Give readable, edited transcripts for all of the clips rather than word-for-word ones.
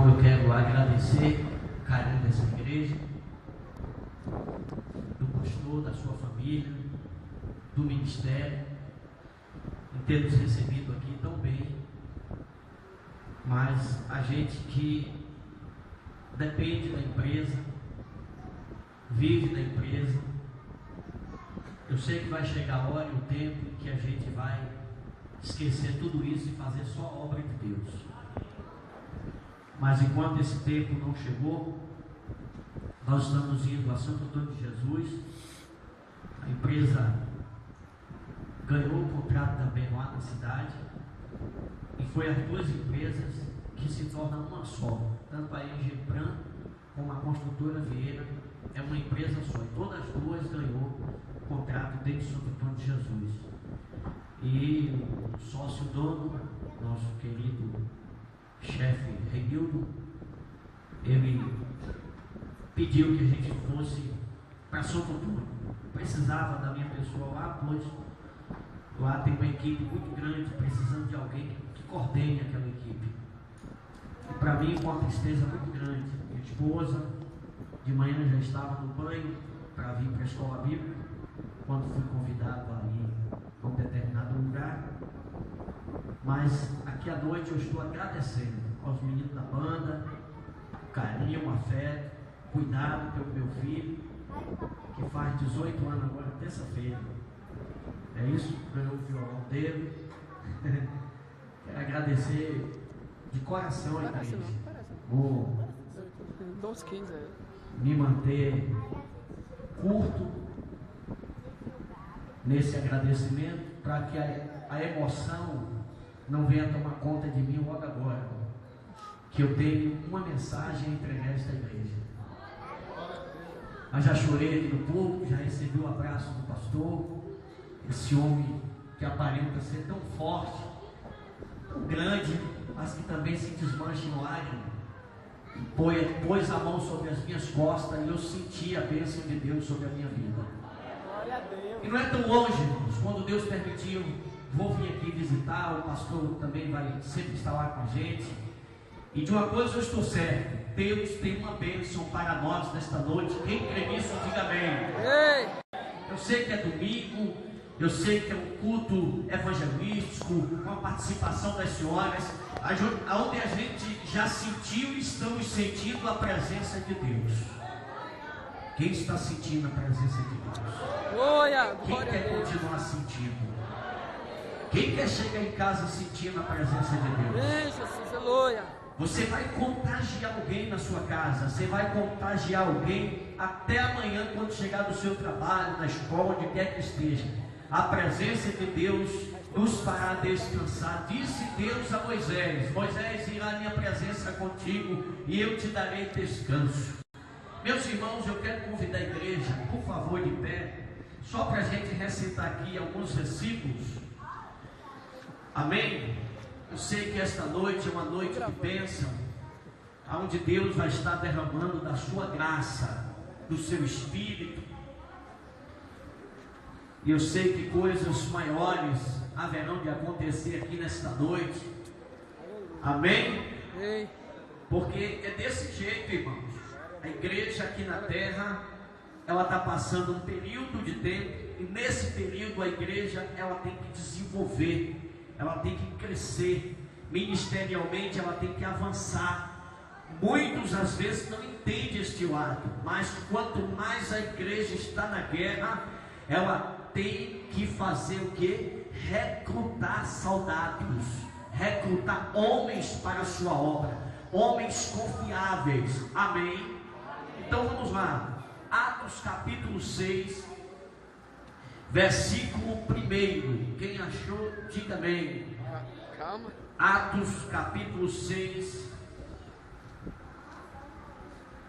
antemão eu quero agradecer o carinho dessa igreja, do pastor, da sua família, do ministério, em ter nos recebido aqui tão bem. Mas a gente que depende da empresa, vive da empresa, eu sei que vai chegar a hora e o tempo em que a gente vai esquecer tudo isso e fazer só a obra de Deus. Mas enquanto esse tempo não chegou, nós estamos indo a Santo Antônio de Jesus. A empresa ganhou o contrato também lá na cidade, e foi as duas empresas que se tornam uma só, tanto a Engepran como a construtora Vieira é uma empresa só, e todas as duas ganhou o contrato dentro de Santo Antônio de Jesus. E o sócio dono, nosso querido chefe Renildo, ele pediu que a gente fosse para Santo Antônio. Precisava da minha pessoa lá, pois lá tem uma equipe muito grande, precisando de alguém que coordene aquela equipe. E para mim foi uma tristeza muito grande. Minha esposa de manhã já estava no banho para vir para a escola bíblica, quando fui convidado a ir a um determinado lugar. Mas aqui à noite eu estou agradecendo aos meninos da banda, o carinho, o afeto, cuidado pelo meu filho, que faz 18 anos agora, terça-feira. É isso, ganhou o violão dele. Quero agradecer de coração a igreja. Vou me manter curto nesse agradecimento, para que a emoção não venha tomar conta de mim logo agora, que eu tenho uma mensagem a entregar a esta igreja. Mas já chorei aqui no público, já recebi o abraço do pastor, esse homem que aparenta ser tão forte, tão grande, mas que também se desmancha em lágrimas, pôs a mão sobre as minhas costas e eu senti a bênção de Deus sobre a minha vida. E não é tão longe, irmãos. Quando Deus permitiu, vou vir aqui visitar, o pastor também vai sempre estar lá com a gente. E de uma coisa eu estou certo: Deus tem uma bênção para nós nesta noite. Quem crê nisso, diga amém. Eu sei que é domingo, eu sei que é um culto evangelístico, com a participação das senhoras, onde a gente já sentiu e estamos sentindo a presença de Deus. Quem está sentindo a presença de Deus? Quem quer continuar sentindo? Quem quer chegar em casa sentindo a presença de Deus? Você vai contagiar alguém na sua casa, você vai contagiar alguém até amanhã, quando chegar do seu trabalho, na escola, onde quer que esteja. A presença de Deus nos fará descansar. Disse Deus a Moisés: Moisés, irá a minha presença contigo e eu te darei descanso. Meus irmãos, eu quero convidar a igreja, por favor, de pé, só para a gente recitar aqui alguns versículos. Amém? Eu sei que esta noite é uma noite de bênção, onde Deus vai estar derramando da sua graça, do seu Espírito. E eu sei que coisas maiores haverão de acontecer aqui nesta noite. Amém? Porque é desse jeito, irmãos. A igreja aqui na terra, ela está passando um período de tempo, e nesse período a igreja, ela tem que desenvolver, ela tem que crescer, ministerialmente ela tem que avançar. Muitos às vezes não entendem este lado, mas quanto mais a igreja está na guerra, ela tem que fazer o que? Recrutar soldados, recrutar homens para a sua obra, homens confiáveis. Amém? Então vamos lá, Atos capítulo 6, versículo 1. Quem achou, diga amém. Calma. Atos capítulo 6,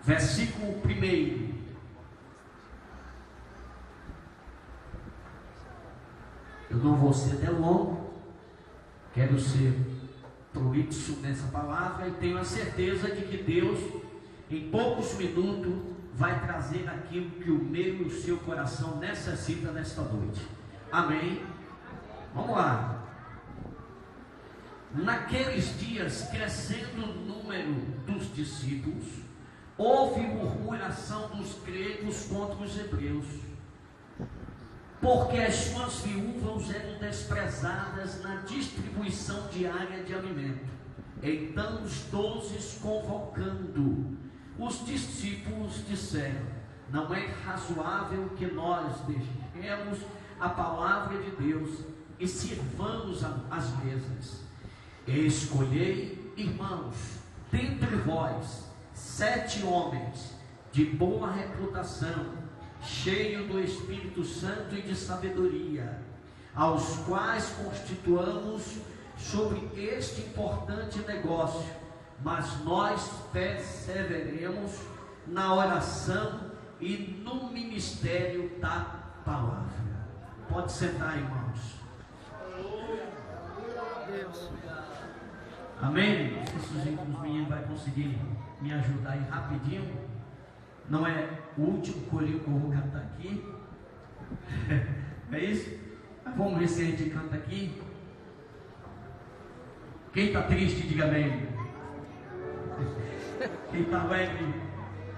versículo 1. Eu não vou ser delongo, quero ser prolixo nessa palavra, e tenho a certeza de que Deus, em poucos minutos, vai trazer aquilo que o meu e o seu coração necessita nesta noite. Amém? Vamos lá. Naqueles dias, crescendo o número dos discípulos, houve murmuração dos gregos contra os hebreus, porque as suas viúvas eram desprezadas na distribuição diária de alimento. Então os 12, convocando os discípulos, disseram: não é razoável que nós deixemos a palavra de Deus e sirvamos as mesas. Escolhei, irmãos, dentre vós 7 homens de boa reputação, cheios do Espírito Santo e de sabedoria, aos quais constituamos sobre este importante negócio, mas nós perseveremos na oração e no ministério da palavra. Pode sentar, irmãos. Amém? Não sei se os meninos vão conseguir me ajudar aí rapidinho. Não é o último corinho que eu vou cantar aqui. É isso? Mas vamos ver se a gente canta aqui. Quem está triste, diga amém. Quem está alegre,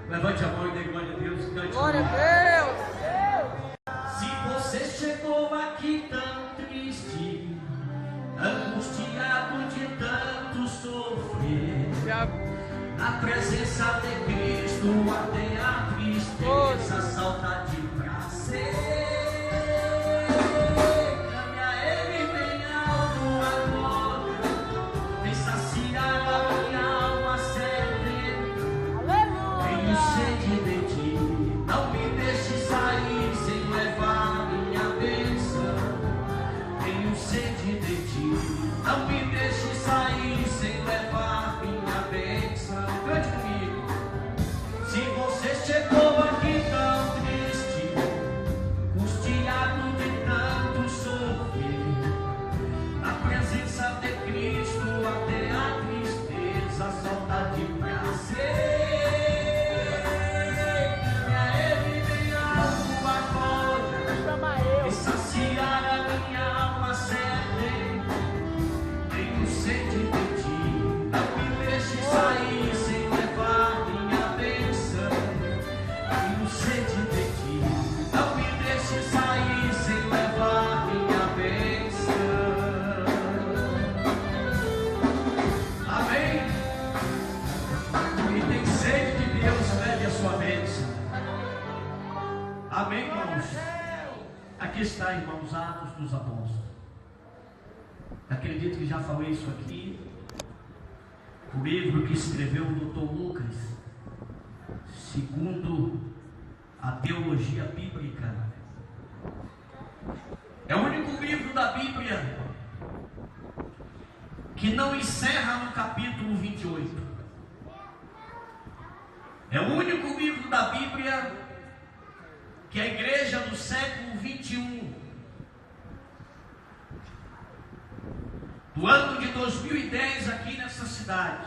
levante a mão e dê glória a Deus. Cante. Glória a Deus. Se você chegou aqui tão triste, angustiado de tanto sofrer, na presença de Cristo até a tristeza, saudade pra ser. Clame a Ele bem alto agora, vem saciar a minha alma sedenta. Tenho sede de Ti, não me deixe sair sem levar minha bênção. Tenho sede de Ti, não me deixe sair sem levar minha bênção. Cante comigo. Se você chegou aqui tão triste, angustiado de tanto sofrer, na presença de Cristo até a tristeza, saudade e prazer. A Ele bem alto agora, e saciar a minha alma sedenta. Tenho sede de Ti, não me deixe sair sem levar minha bênção. Tenho sede de Ti, não me deixe sair sem levar minha bênção. Amém? Quem tem sede de Deus, pede a sua bênção. Amém, irmãos? Aqui está, irmãos, Atos dos Apóstolos. Acredito que já falei isso aqui. O livro que escreveu o Dr. Lucas, segundo a teologia bíblica, é o único livro da Bíblia que não encerra no capítulo 28. É o único livro da Bíblia que a igreja do século 21, do ano de 2010, aqui nessa cidade,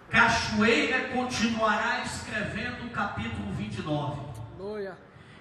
Cachoeira, continuará escrevendo o capítulo 29.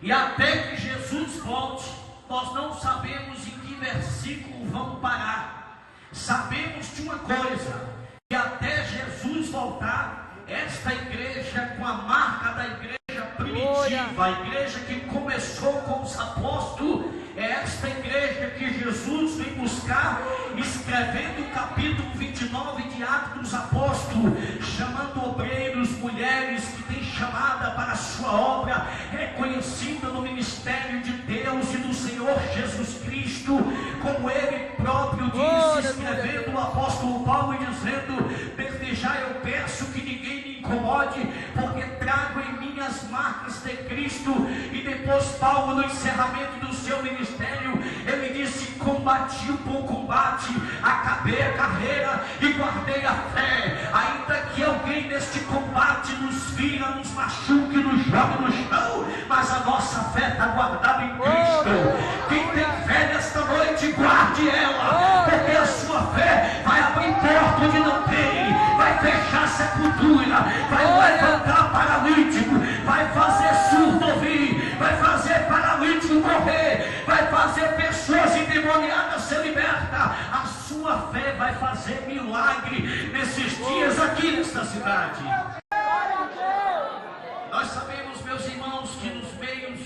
E até que Jesus volte, nós não sabemos em que versículo vamos parar. Sabemos de uma coisa, que até Jesus voltar, esta igreja, com a marca da igreja primitiva, a igreja que começou com os apóstolos, é esta igreja que Jesus vem buscar, escrevendo o capítulo 29 de Atos dos Apóstolos, chamando obreiros, mulheres que têm chamada para a sua obra, reconhecida no ministério de Deus e do Senhor Jesus Cristo, como Ele próprio disse, escrevendo o apóstolo Paulo e dizendo: desejai, eu peço que ninguém me incomode, porque trago em mim as marcas de Cristo. E depois Paulo, no encerramento do seu ministério, ele disse: combati o bom combate, acabei a carreira e guardei a fé. Ainda que alguém neste combate nos vira, nos machuque, nos jogue no chão, mas a nossa fé está guardada em Cristo. Quem tem fé nesta noite, guarde ela, porque a sua fé vai abrir porta onde não tem, vai fechar sepultura, vai levantar paralítico, vai fazer surdo ouvir, vai fazer paralítico morrer, vai fazer pessoas endemoniadas ser libertas. A sua sua fé vai fazer milagre nesses dias aqui nesta cidade. Nós sabemos, meus irmãos, que nos meios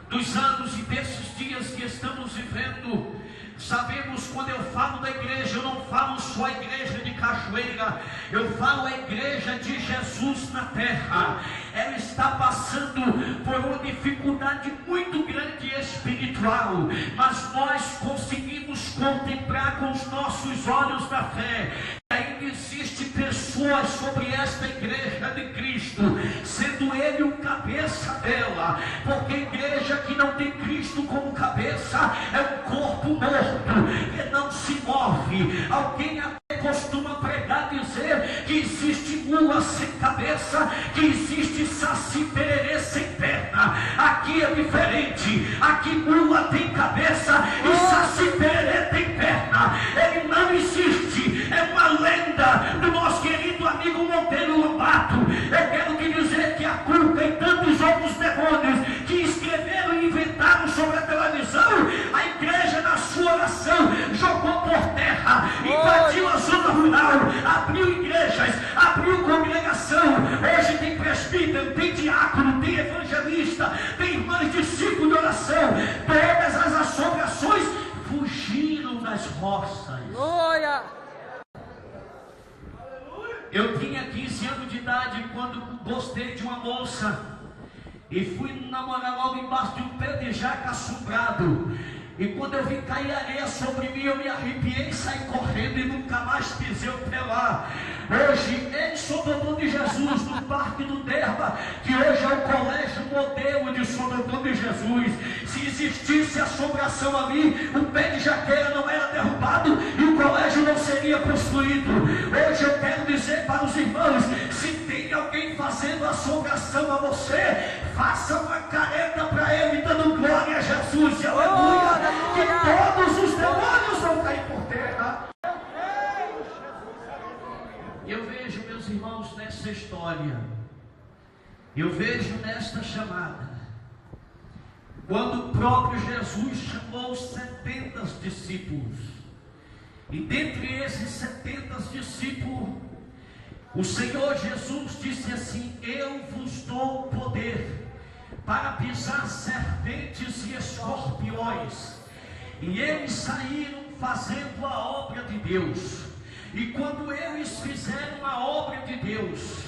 dos anos e desses dias que estamos vivendo, sabemos, quando eu falo da igreja, eu não falo só a igreja de Cachoeira, eu falo a igreja de Jesus na terra. Ela está passando por uma dificuldade muito grande espiritual, mas nós conseguimos contemplar com os nossos olhos da fé. Ainda existe pessoas sobre esta igreja de Cristo, sendo Ele o cabeça dela, porque a igreja que não tem Cristo como cabeça é um corpo morto, que não se move. Alguém até costuma pregar, dizer que existe mula sem cabeça, que existe saci pererê sem perna. Aqui é diferente, aqui mula tem cabeça e saci pererê tem perna. Ele não existe, é uma lenda do nosso querido amigo Monteiro Lobato. Eu quero te dizer que a Cuca e tantos outros demônios que escreveram e inventaram sobre a televisão, a igreja na sua oração jogou por terra, invadiu a zona rural, abriu igrejas, abriu congregação. Hoje tem presbítero, tem diácono, tem evangelista, tem irmãos discípulos de oração. Todas as assombrações fugiram das roças. Glória! Eu tinha 15 anos de idade quando gostei de uma moça e fui namorar logo embaixo de um pé de jaca assombrado. E quando eu vi cair areia sobre mim, eu me arrepiei e saí correndo e nunca mais pisei o pé lá. Hoje, em São Doutor de Jesus, no Parque do Derba, que hoje é o colégio modelo de São Doutor de Jesus, se existisse assombração ali, o pé de jaqueira não era derrubado e o colégio não seria construído. Hoje eu quero dizer para os irmãos, se tem alguém fazendo assombração a você, faça uma careta para ele, dando glória a Jesus, e aleluia, que todos os demônios vão cair por terra. Eu vejo, meus irmãos, nessa história, eu vejo nesta chamada, quando o próprio Jesus chamou os 70 discípulos, e dentre esses 70 discípulos, o Senhor Jesus disse assim: eu vos dou poder para pisar serpentes e escorpiões. E eles saíram fazendo a obra de Deus. E quando eles fizeram a obra de Deus,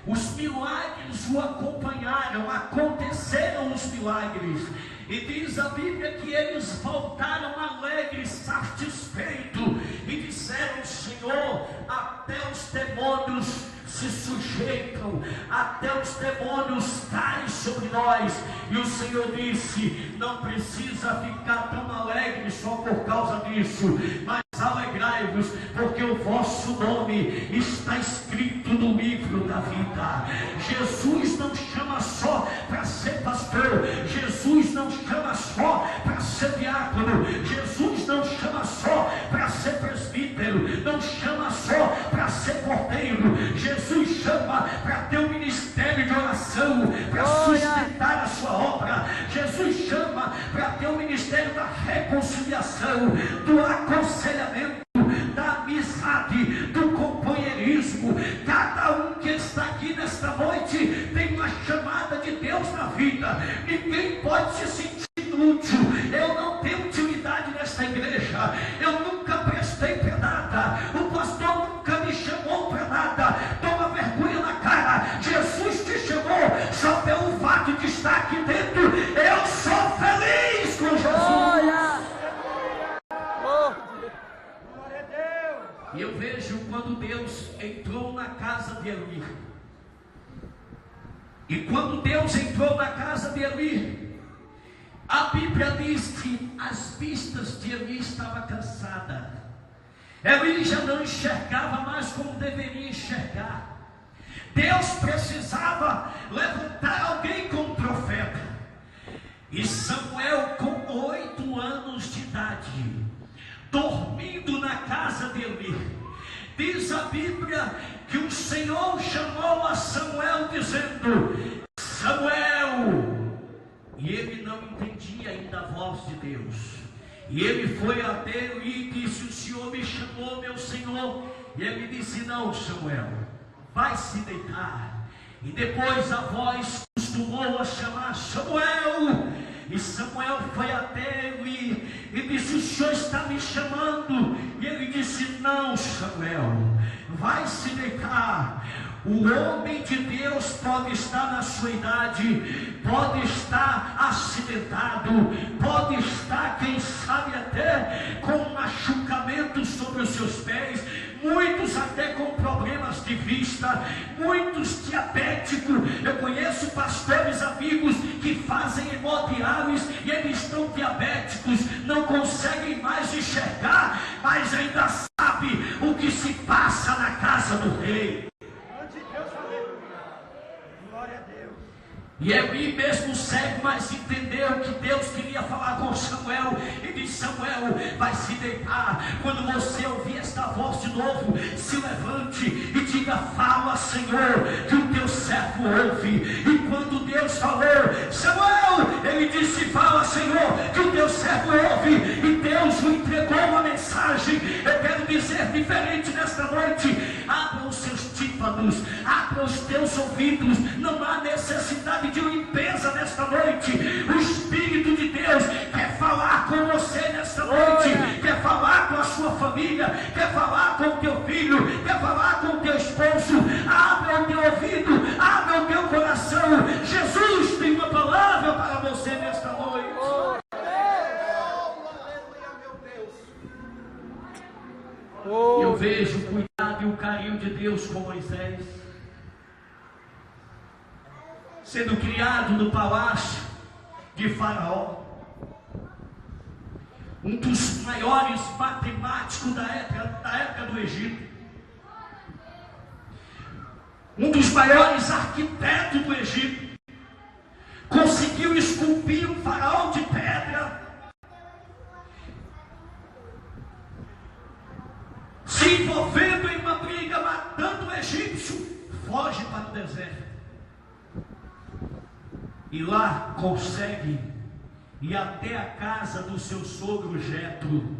os milagres o acompanharam, aconteceram os milagres. E diz a Bíblia que eles voltaram alegres, satisfeitos, e disseram: Senhor, até os demônios se sujeitam, até os demônios caem sobre nós. E o Senhor disse: não precisa ficar tão alegre só por causa disso, mas alegrai-vos, porque o vosso nome está escrito no livro da vida. Jesus não chama só para ser pastor, Jesus não chama só para ser diácono, Jesus não chama só para ser presbítero, não chama só para ser porteiro. Jesus chama para ter um ministério de oração, para sustentar a sua obra. Jesus chama para ter um ministério da reconciliação, do aconselhamento, da amizade, do companheirismo. Cada um que está aqui nesta noite tem uma chamada de Deus na vida. Ninguém pode se sentir inútil. Eu não tenho utilidade nesta igreja, eu nunca prestei para nada, o pastor nunca me chamou para nada. Toma vergonha na cara. Jesus te chamou só pelo fato de estar aqui dentro. Eu sou feliz com Jesus. E eu vejo quando Deus entrou na casa de Eli. E quando Deus entrou na casa de Eli, a Bíblia diz que as vistas de Eli estavam cansadas. Eli já não enxergava mais como deveria enxergar. Deus precisava levantar alguém como profeta. E Samuel, com 8 anos de idade, dormindo na casa de Eli, diz a Bíblia que o Senhor chamou a Samuel dizendo: Samuel. E ele não entendia ainda a voz de Deus. E ele foi até ele e disse: o Senhor me chamou, meu Senhor. E ele disse: não, Samuel, vai se deitar. E depois a voz costumou a chamar: Samuel. E Samuel foi até ele e disse: o Senhor está me chamando. E ele disse: não, Samuel, vai se deitar. O homem de Deus pode estar na sua idade, pode estar acidentado, pode estar, quem sabe, até com um machucamento sobre os seus pés, muitos até com problemas de vista, muitos diabéticos. Eu conheço pastores amigos que fazem hemodiálise e eles estão diabéticos, não conseguem mais enxergar, mas ainda sabe o que se passa na casa do rei. E Eli mesmo cego, mas entendeu que Deus queria falar com Samuel. E disse: Samuel, vai se deitar. Quando você ouvir esta voz de novo, se levante e diga: fala, Senhor, que o teu servo ouve. E quando Deus falou: Samuel, ele disse: fala, Senhor, que o teu servo ouve. E Deus lhe entregou uma mensagem. Eu quero dizer diferente nesta noite: abra os seus tímpanos, abra os teus ouvidos. Não há necessidade de limpeza nesta noite. O Espírito de Deus quer falar com você nesta noite, quer falar com a sua família, quer falar com o teu filho, quer falar com o teu esposo. Abra o teu ouvido, abra o teu coração. Jesus tem uma palavra para você nesta noite. Eu vejo o cuidado e o carinho de Deus com Moisés, sendo criado no palácio de Faraó, um dos maiores matemáticos da época do Egito, um dos maiores arquitetos do Egito, conseguiu esculpir um faraó de pedra, se envolvendo em uma briga, matando o egípcio, foge para o deserto. E lá consegue ir até a casa do seu sogro Jetro.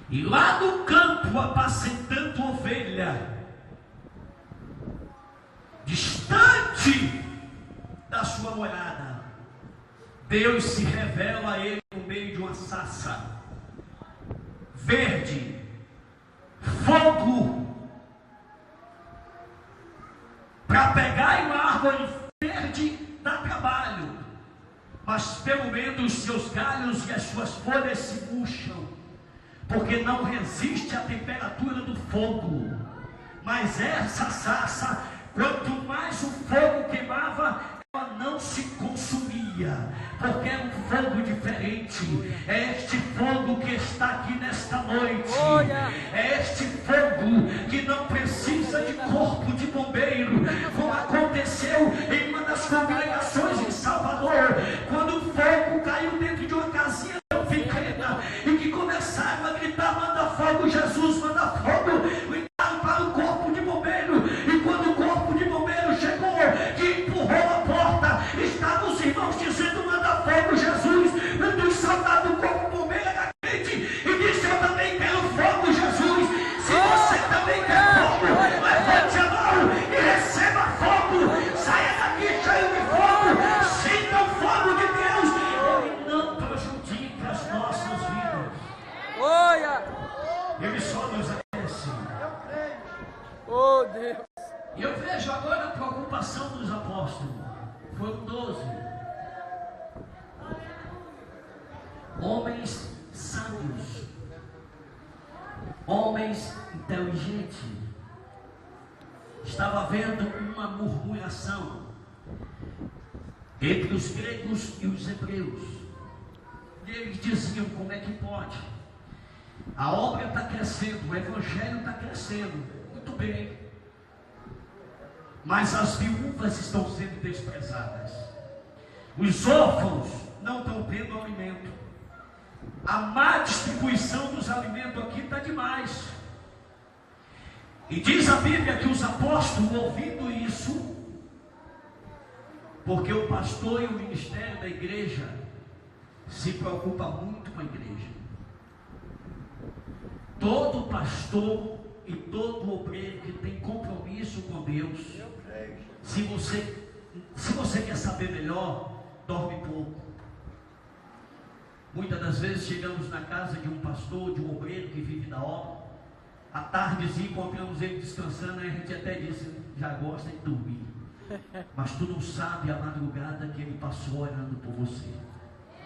E lá no campo, apacentando ovelha, distante da sua morada, Deus se revela a ele no meio de uma sarça verde, fogo, para pegar em uma árvore verde dá trabalho, mas pelo menos seus galhos e as suas folhas se murcham, porque não resiste à temperatura do fogo. Mas essa sarça, quanto mais o fogo queimava, ela não se consumia, porque é um fogo diferente. É este fogo que está aqui nesta noite. É este fogo que não precisa de corpo de bombeiro, como aconteceu em uma das congregações em Salvador, quando o fogo caiu dentro de uma casinha pequena e que começaram a gritar: manda fogo, Jesus, manda fogo. Gritaram para o corpo de bombeiro, e quando o corpo de bombeiro chegou, que empurrou a porta, estavam os irmãos dizendo: manda fogo, Jesus. Um dos soldados do corpo de bombeiro era crente e disse: eu também quero fogo, Jesus. Se você também quer fogo, levante a mão e receba fogo. Saia daqui cheio de fogo. Sinta o fogo de Deus. Ele não prejudica as nossas vidas. Ele só nos aquece. Oh, Deus. E eu vejo agora a preocupação dos apóstolos. Foram 12 homens sábios, homens inteligentes. Estava havendo uma murmuração entre os gregos e os hebreus. E eles diziam: como é que pode? A obra está crescendo, o evangelho está crescendo, muito bem, mas as viúvas estão sendo desprezadas, os órfãos não estão tendo alimento, a má distribuição dos alimentos aqui está demais. E diz a Bíblia que os apóstolos, ouvindo isso, porque o pastor e o ministério da igreja se preocupa muito com a igreja. Todo pastor e todo obreiro que tem compromisso com Deus, se você quer saber melhor, dorme pouco. Muitas das vezes chegamos na casa de um pastor, de um obreiro que vive da obra, à tardezinha encontramos ele descansando, aí a gente até diz, já gosta de dormir. Mas tu não sabe a madrugada que ele passou orando por você.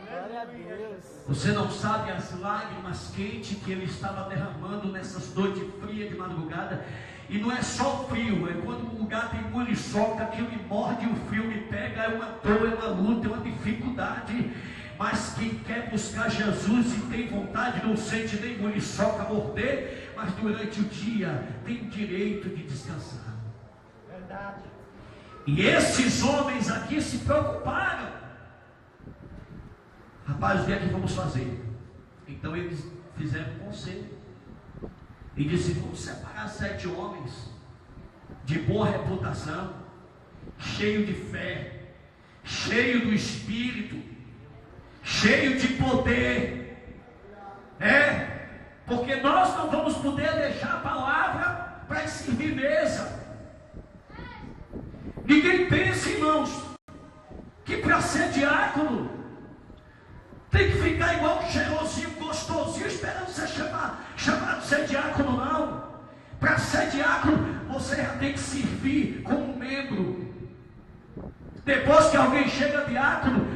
Glória a Deus. Você não sabe as lágrimas quentes que ele estava derramando nessas noites frias de madrugada. E não é só frio, é quando o lugar tem muriçoca, aquilo me morde, o frio me pega, é uma dor, é uma luta, é uma dificuldade. Mas quem quer buscar Jesus e tem vontade, não sente nem muriçoca morder, mas durante o dia tem direito de descansar. Verdade. E esses homens aqui se preocuparam. Rapaz, o que é que vamos fazer? Então eles fizeram um conselho e disse: vamos separar 7 homens de boa reputação, cheio de fé, cheio do Espírito, cheio de poder. Porque nós não vamos poder deixar a palavra para servir mesa. Ninguém pensa, irmãos, que para ser diácono tem que ficar igual cheirosinho, gostosinho, esperando ser chamado de ser diácono, não. Para ser diácono, você já tem que servir como membro. Depois que alguém chega diácono,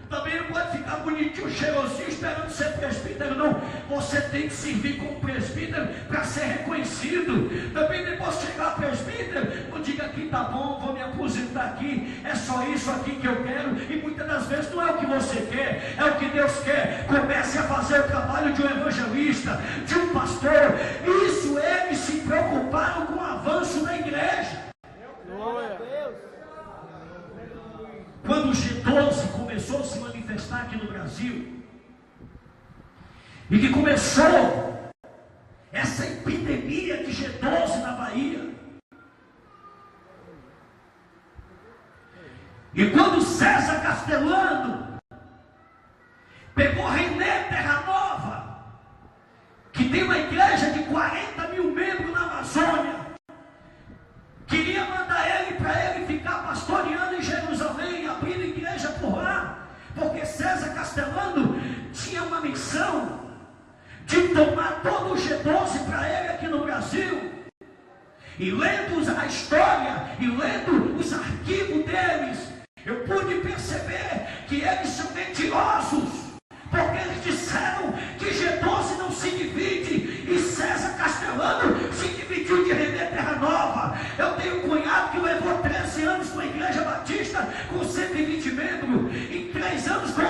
também não pode ficar bonitinho, cheirosinho, esperando ser presbítero, não. Você tem que servir como presbítero para ser reconhecido. Também depois de chegar presbítero, não diga que tá bom, vou me aposentar aqui, é só isso aqui que eu quero. E muitas das vezes não é o que você quer, é o que Deus quer. Comece a fazer o trabalho de um evangelista, de um pastor. Isso eles se preocuparam com o avanço da igreja. Glória a Deus. Quando o G12 começou a se manifestar aqui no Brasil, e que começou essa epidemia de G12 na Bahia, e quando César Castellano pegou René Terra Nova, que tem uma igreja de 40 mil membros na Amazônia, queria mandar ele para ele ficar pastoreando em Jerusalém, abrindo igreja por lá, porque César Castellano tinha uma missão de tomar todo o G12 para ele aqui no Brasil. E lendo a história e lendo os arquivos deles, eu pude perceber que eles são mentirosos, porque eles disseram que G12 não se divide, e César Castellano se dividiu de René Terra Nova. Eu tenho um cunhado que levou 13 anos com a Igreja Batista, com 120 membros, em 3 anos com